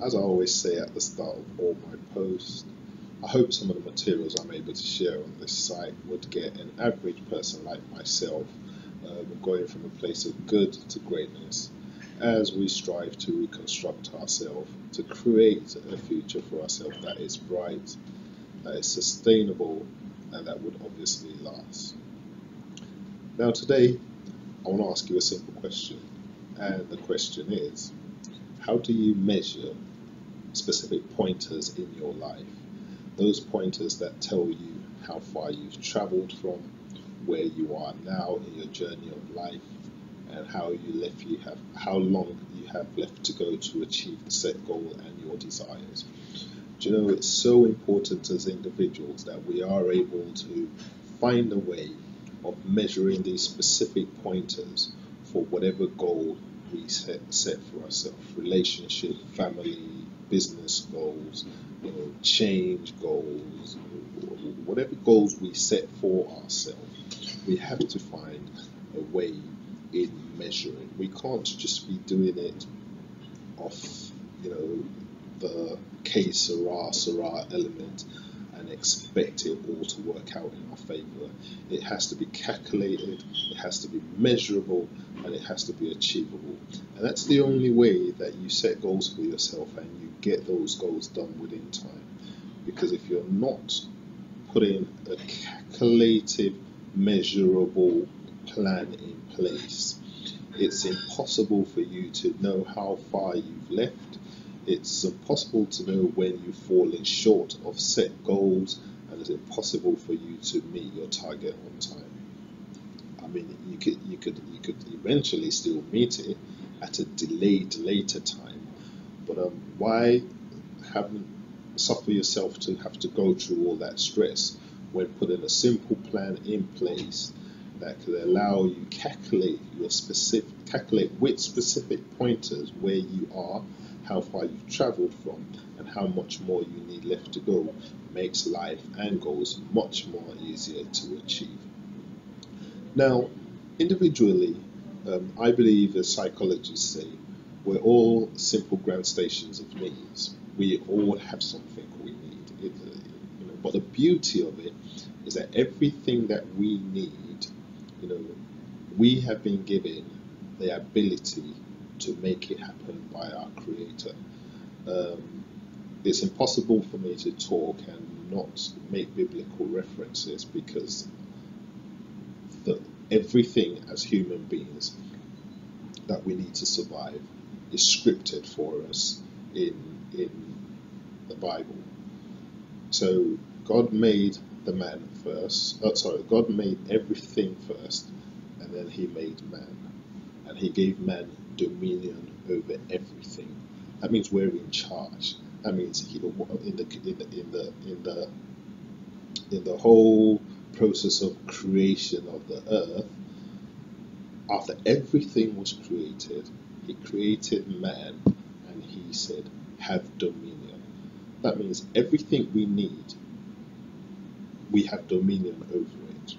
As I always say at the start of all my posts, I hope some of the materials I'm able to share on this site would get an average person like myself going from a place of good to greatness as we strive to reconstruct ourselves, to create a future for ourselves that is bright, that is sustainable, and that would obviously last. Now today, I want to ask you a simple question, and the question is, how do you measure specific pointers in your life? Those pointers that tell you how far you've traveled from where you are now in your journey of life, and how long you have left to go to achieve the set goal and your desires. Do you know, it's so important as individuals that we are able to find a way of measuring these specific pointers for whatever goal we set for ourselves: relationship, family, business goals, change goals, whatever goals we set for ourselves. We have to find a way in measuring. We can't just be doing it off, the que sera element and expect it all to work out in our favor. It has to be calculated, it has to be measurable, and it has to be achievable. And that's the only way that you set goals for yourself and you get those goals done within time. Because if you're not putting a calculated, measurable plan in place, it's impossible for you to know how far you've left. It's impossible to know when you've fallen short of set goals, and it's impossible for you to meet your target on time. I mean, you could eventually still meet it at a delayed later time, but why suffer yourself to have to go through all that stress when putting a simple plan in place that could allow you calculate with specific pointers where you are, how far you've traveled from, and how much more you need left to go, makes life and goals much more easier to achieve. Now, individually, I believe, as psychologists say, we're all simple ground stations of needs. We all have something we need. But the beauty of it is that everything that we need, we have been given the ability to make it happen by our Creator. It's impossible for me to talk and not make biblical references, because everything as human beings that we need to survive is scripted for us in the Bible. So God made the man first. God made everything first, and then He made man, and He gave man dominion over everything. That means we're in charge. That means in the whole process of creation of the earth, after everything was created, He created man, and He said, "Have dominion." That means everything we need, we have dominion over it.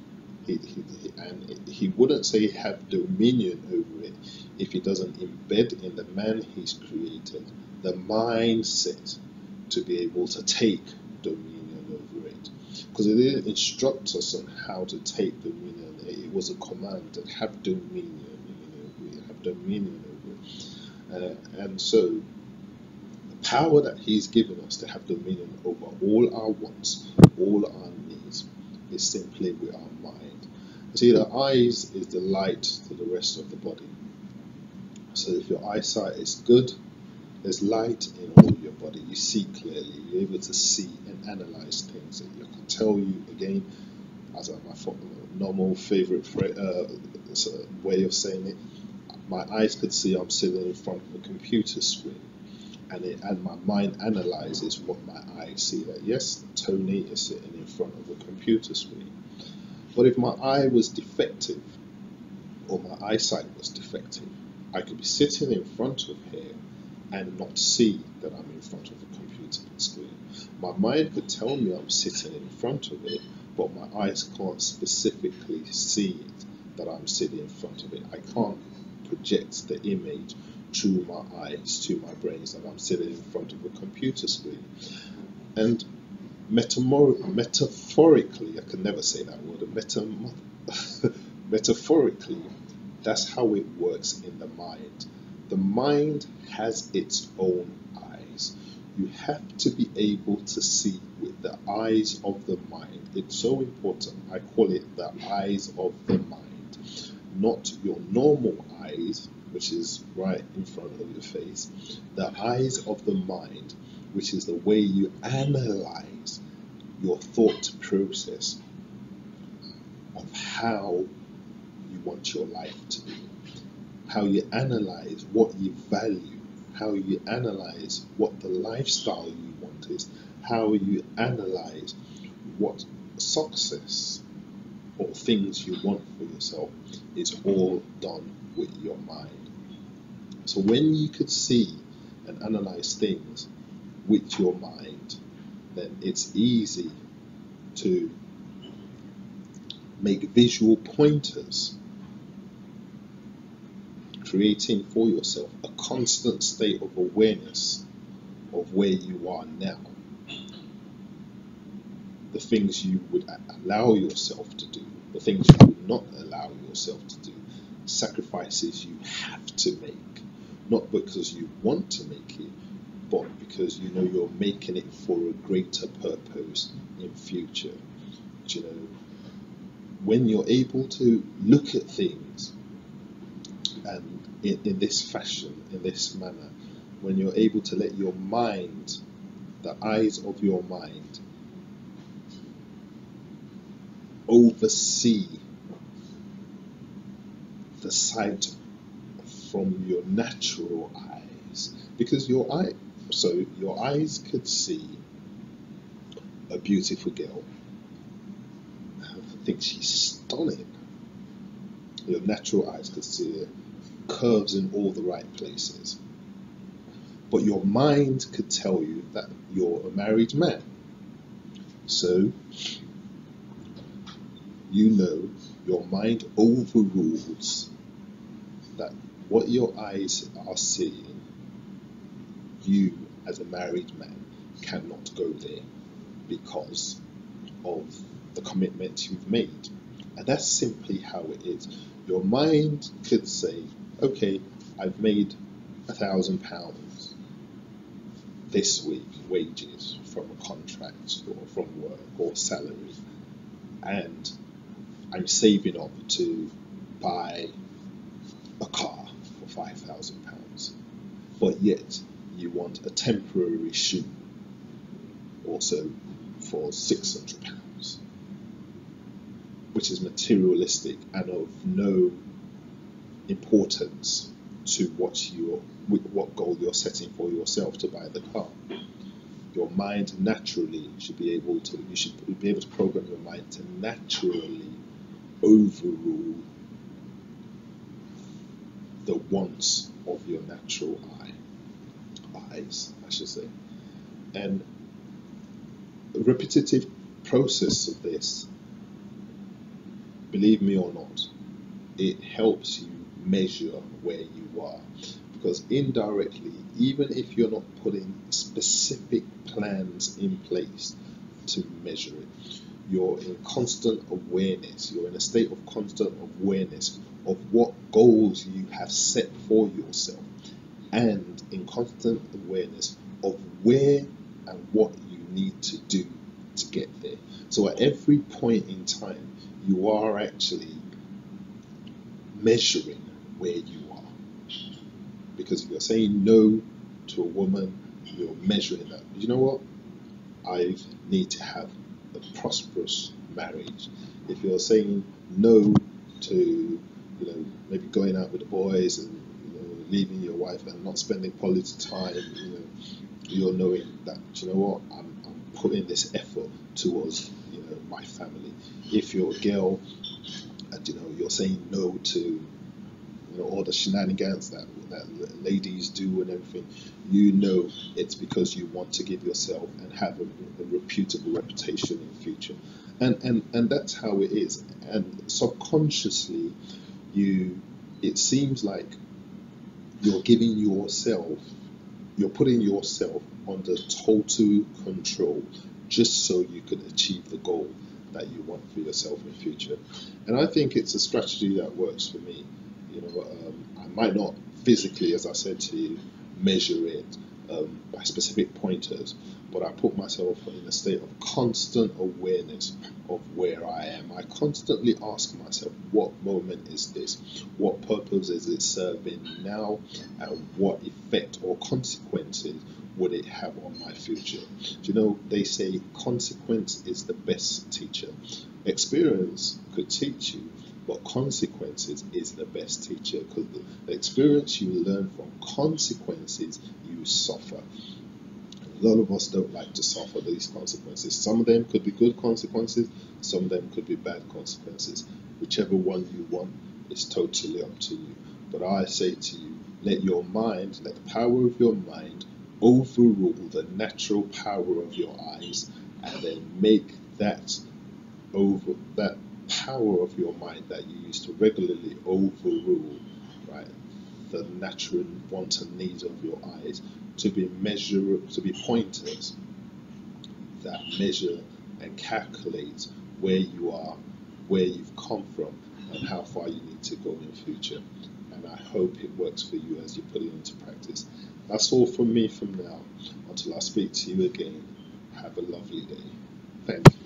He wouldn't say have dominion over it if He doesn't embed in the man He's created the mindset to be able to take dominion over it. Because it didn't instruct us on how to take dominion. It was a command to have dominion. We have dominion over it. And so the power that He's given us to have dominion over all our wants, all our needs, is simply with our mind. See, the eyes is the light to the rest of the body. So if your eyesight is good, there's light in all your body. You see clearly. You're able to see and analyze things. And I can tell you again, as my normal favorite way of saying it, my eyes could see I'm sitting in front of a computer screen, and my mind analyzes what my eyes see. That yes, Tony is sitting in front of a computer screen. But if my eye was defective, or my eyesight was defective, I could be sitting in front of here and not see that I'm in front of a computer screen. My mind could tell me I'm sitting in front of it, but my eyes can't specifically see it, that I'm sitting in front of it. I can't project the image through my eyes to my brains, and I'm sitting in front of a computer screen. And metaphorically, I can never say that word, metaphorically, that's how it works in the mind. The mind has its own eyes. You have to be able to see with the eyes of the mind. It's so important. I call it the eyes of the mind, not your normal eyes, which is right in front of your face. The eyes of the mind, which is the way you analyze your thought process of how you want your life to be, how you analyze what you value, how you analyze what the lifestyle you want is, how you analyze what success or things you want for yourself is all done with your mind. So when you could see and analyze things with your mind, then it's easy to make visual pointers, creating for yourself a constant state of awareness of where you are now, the things you would allow yourself to do, the things you would not allow yourself to do, sacrifices you have to make, not because you want to make it, but because you know you're making it for a greater purpose in future. You know, when you're able to look at things and in this fashion, in this manner, when you're able to let your mind, the eyes of your mind, oversee the sight from your natural eyes, because your eyes could see a beautiful girl. I think she's stunning. Your natural eyes could see curves in all the right places. But your mind could tell you that you're a married man. So, you know, your mind overrules that what your eyes are seeing, you as a married man cannot go there because of the commitment you've made. And that's simply how it is. Your mind could say, okay, I've made £1,000 this week, wages from a contract or from work or salary, and I'm saving up to buy a car for £5,000, but yet you want a temporary shoe also for £600, which is materialistic and of no importance to what goal you're setting for yourself to buy the car. Your mind naturally should be able to, you should be able to program your mind to naturally overrule the wants of your natural eyes, I should say. And a repetitive process of this, believe me or not, it helps you measure where you are, because indirectly, even if you're not putting specific plans in place to measure it, you're in constant awareness, you're in a state of constant awareness of what goals you have set for yourself, and in constant awareness of where and what you need to do to get there. So at every point in time, you are actually measuring where you are. Because if you're saying no to a woman, you're measuring that. You know what? I need to have a prosperous marriage. If you're saying no to, maybe going out with the boys and leaving your wife and not spending quality time, you're knowing that, I'm putting this effort towards my family. If you're a girl and you're saying no to all the shenanigans that ladies do and everything, it's because you want to give yourself and have a reputable reputation in the future, and that's how it is. And subconsciously, it seems like you're giving yourself, you're putting yourself under total control just so you can achieve the goal that you want for yourself in the future. And I think it's a strategy that works for me. I might not physically, as I said to you, measure it by specific pointers, but I put myself in a state of constant awareness of where I am. I constantly ask myself, what moment is this? What purpose is it serving now? And what effect or consequences would it have on my future? They say consequence is the best teacher. Experience could teach you, but consequences is the best teacher, because the experience you learn from, consequences you suffer. A lot of us don't like to suffer these consequences. Some of them could be good consequences, some of them could be bad consequences. Whichever one you want is totally up to you. But I say to you, let the power of your mind overrule the natural power of your eyes, and then make that power of your mind that you use to regularly overrule, right, the natural wants and needs of your eyes, to be pointers that measure and calculate where you are, where you've come from, and how far you need to go in the future. And I hope it works for you as you put it into practice. That's all from me from now. Until I speak to you again, have a lovely day. Thank you.